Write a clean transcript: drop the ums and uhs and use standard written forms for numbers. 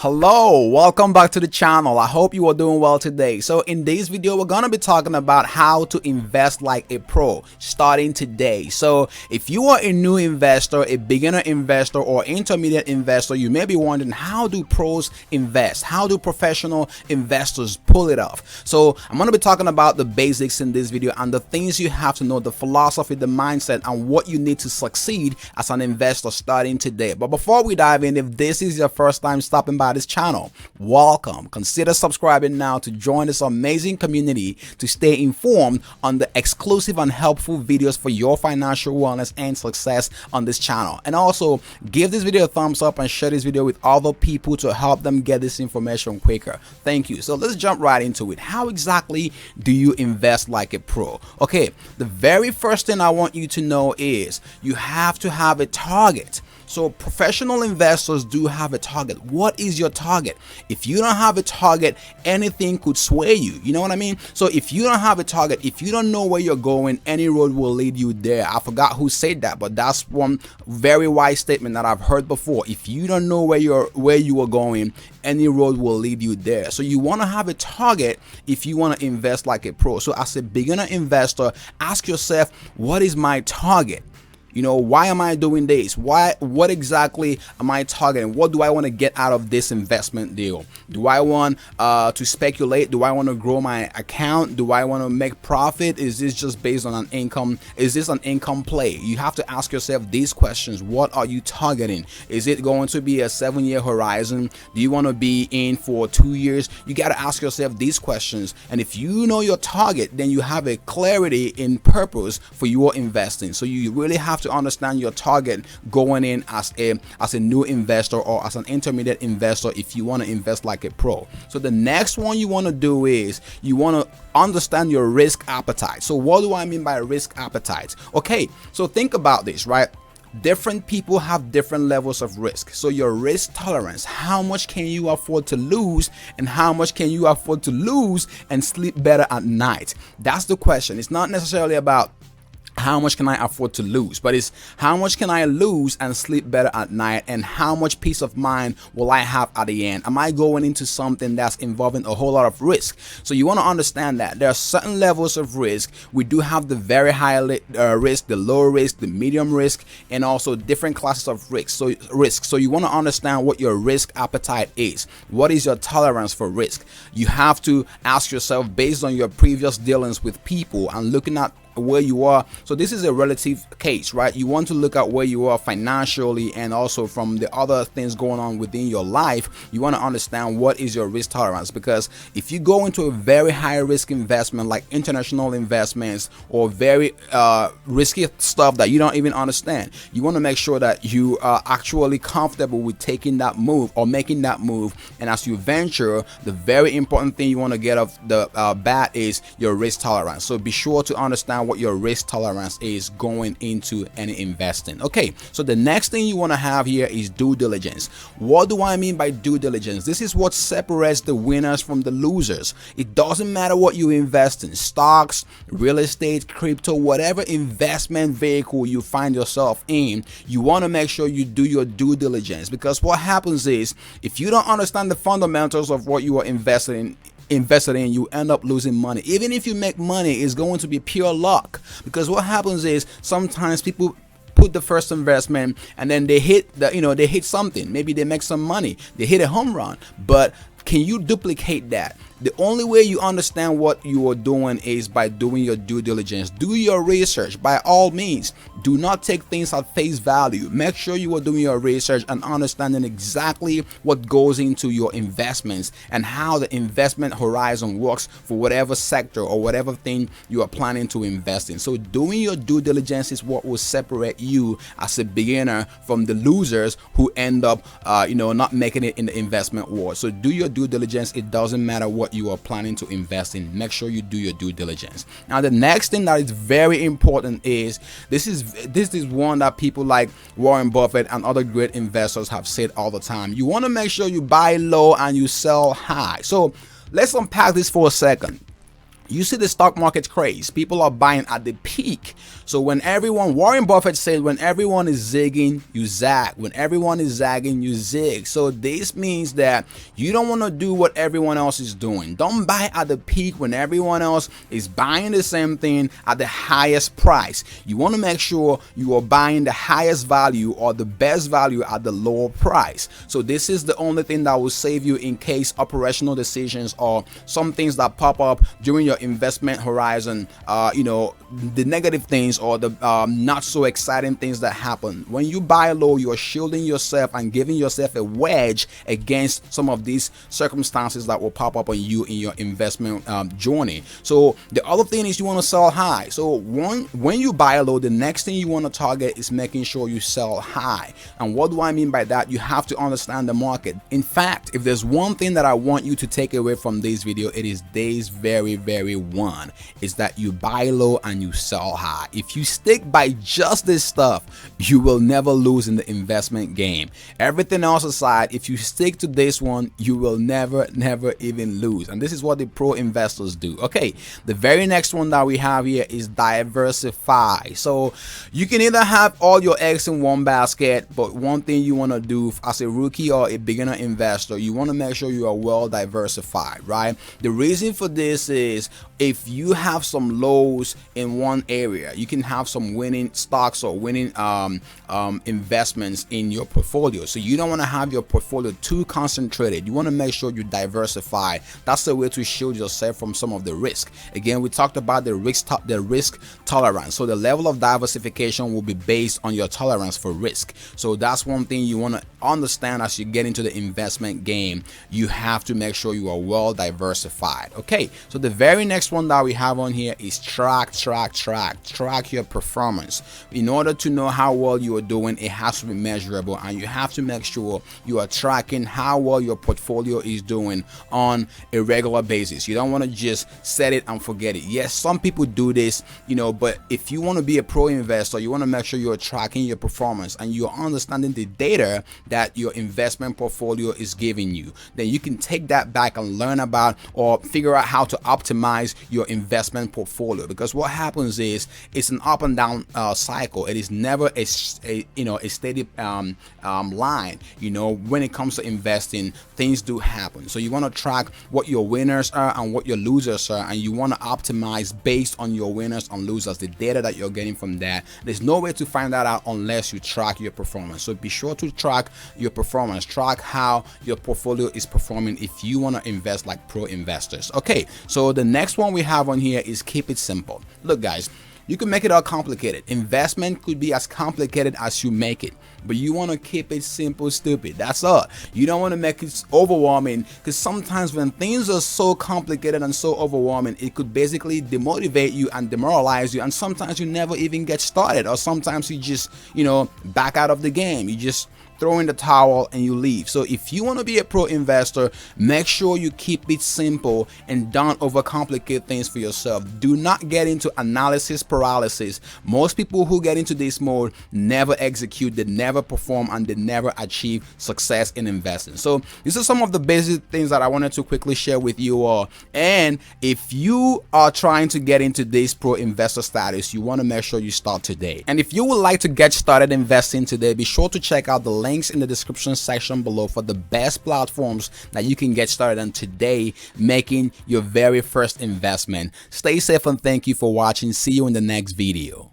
Hello, welcome back to the channel. I hope you are doing well today. So in this video, we're going to be talking about how to invest like a pro starting today. So if you are a new investor, a beginner investor, or intermediate investor, you may be wondering, how do pros invest? How do professional investors pull it off? So I'm going to be talking about the basics in this video and the things you have to know, the philosophy, the mindset, and what you need to succeed as an investor starting today. But before we dive in, if this is your first time stopping by this channel, welcome. Consider subscribing now to join this amazing community to stay informed on the exclusive and helpful videos for your financial wellness and success on this channel. And also give this video a thumbs up and share this video with other people to help them get this information quicker. Thank you. So let's jump right into it. How exactly do you invest like a pro? Okay, the very first thing I want you to know is you have to have a target. So professional investors do have a target. What is your target? If you don't have a target, anything could sway you. You know what I mean? So if you don't have a target, if you don't know where you're going, any road will lead you there. I forgot who said that, but that's one very wise statement that I've heard before. If you don't know where you are going, any road will lead you there. So you want to have a target if you want to invest like a pro. So as a beginner investor, ask yourself, what is my target? You know, why am I doing this? What exactly am I targeting? What do I want to get out of this investment deal? Do I want to speculate? Do I want to grow my account? Do I want to make profit? Is this just based on an income? Is this an income play? You have to ask yourself these questions. What are you targeting? Is it going to be a 7-year horizon? Do you want to be in for 2 years? You got to ask yourself these questions. And if you know your target, then you have a clarity in purpose for your investing. So you really have to understand your target going in as a new investor or as an intermediate investor if you want to invest like a pro. So the next one you want to do is you want to understand your risk appetite. So what do I mean by risk appetite? Okay, so think about this, right? Different people have different levels of risk. So your risk tolerance, how much can you afford to lose, and how much can you afford to lose and sleep better at night? That's the question. It's not necessarily about how much can I afford to lose, but it's how much can I lose and sleep better at night, and how much peace of mind will I have at the end? Am I going into something that's involving a whole lot of risk? So you want to understand that there are certain levels of risk. We do have the very high risk, the low risk, the medium risk, and also different classes of risk. So you want to understand what your risk appetite is. What is your tolerance for risk? You have to ask yourself based on your previous dealings with people and looking at where you are. So this is a relative case, right? You want to look at where you are financially and also from the other things going on within your life. You want to understand what is your risk tolerance, because if you go into a very high risk investment like international investments or very risky stuff that you don't even understand, you want to make sure that you are actually comfortable with taking that move or making that move. And as you venture, the very important thing you want to get off the bat is your risk tolerance. So be sure to understand what your risk tolerance is going into any investing. Okay, so the next thing you want to have here is due diligence. What do I mean by due diligence? This is what separates the winners from the losers. It doesn't matter what you invest in, stocks, real estate, crypto, whatever investment vehicle you find yourself in, you want to make sure you do your due diligence, because what happens is if you don't understand the fundamentals of what you are invested in, you end up losing money. Even if you make money, it's going to be pure luck, because what happens is sometimes people put the first investment and then they hit they hit something. Maybe they make some money, they hit a home run, but can you duplicate that? The only way you understand what you are doing is by doing your due diligence. Do your research. By all means, do not take things at face value. Make sure you are doing your research and understanding exactly what goes into your investments and how the investment horizon works for whatever sector or whatever thing you are planning to invest in. So doing your due diligence is what will separate you as a beginner from the losers who end up not making it in the investment war. So do your due diligence. It doesn't matter what you are planning to invest in. Make sure you do your due diligence. Now the next thing that is very important is this is one that people like Warren Buffett and other great investors have said all the time. You want to make sure you buy low and you sell high. So let's unpack this for a second. You see the stock market craze. People are buying at the peak. So when Warren Buffett said, when everyone is zigging, you zag. When everyone is zagging, you zig. So this means that you don't want to do what everyone else is doing. Don't buy at the peak when everyone else is buying the same thing at the highest price. You want to make sure you are buying the highest value or the best value at the lower price. So this is the only thing that will save you in case operational decisions or some things that pop up during your investment horizon, the negative things or the not so exciting things that happen. When you buy low, you're shielding yourself and giving yourself a wedge against some of these circumstances that will pop up on you in your investment journey. So the other thing is you want to sell high. So when you buy low, the next thing you want to target is making sure you sell high. And what do I mean by that? You have to understand the market. In fact, if there's one thing that I want you to take away from this video, it is this very one, is that you buy low and you sell high. If you stick by just this stuff, you will never lose in the investment game. Everything else aside, if you stick to this one, you will never even lose. And this is what the pro investors do. Okay, the very next one that we have here is diversify. So you can either have all your eggs in one basket, but one thing you want to do as a rookie or a beginner investor, you want to make sure you are well diversified, right? The reason for this is if you have some lows in one area, you can have some winning stocks or winning investments in your portfolio. So you don't want to have your portfolio too concentrated. You want to make sure you diversify. That's the way to shield yourself from some of the risk. Again, we talked about the risk tolerance. So the level of diversification will be based on your tolerance for risk. So that's one thing you want to understand as you get into the investment game. You have to make sure you are well diversified. Okay, so the very next one that we have on here is track your performance. In order to know how well you are doing, it has to be measurable, and you have to make sure you are tracking how well your portfolio is doing on a regular basis. You don't want to just set it and forget it. Yes, some people do this, but if you want to be a pro investor, you want to make sure you're tracking your performance and you're understanding the data that your investment portfolio is giving you. Then you can take that back and learn about or figure out how to optimize your investment portfolio, because what happens is it's an up and down cycle. It is never a steady line. When it comes to investing, things do happen. So you want to track what your winners are and what your losers are, and you want to optimize based on your winners and losers, the data that you're getting from that. There's no way to find that out unless you track your performance. So be sure to track your performance, track how your portfolio is performing if you want to invest like pro investors. Okay, so the next one we have on here is keep it simple. Look guys, you can make it all complicated. Investment could be as complicated as you make it, but you want to keep it simple, stupid. That's all. You don't want to make it overwhelming, because sometimes when things are so complicated and so overwhelming, it could basically demotivate you and demoralize you, and sometimes you never even get started, or sometimes you just back out of the game. You just throw in the towel and you leave. So if you want to be a pro investor, make sure you keep it simple and don't overcomplicate things for yourself. Do not get into analysis paralysis. Most people who get into this mode never execute, they never perform, and they never achieve success in investing. So these are some of the basic things that I wanted to quickly share with you all. And if you are trying to get into this pro investor status, you want to make sure you start today. And if you would like to get started investing today, be sure to check out the links in the description section below for the best platforms that you can get started on today, making your very first investment. Stay safe and thank you for watching. See you in the next video.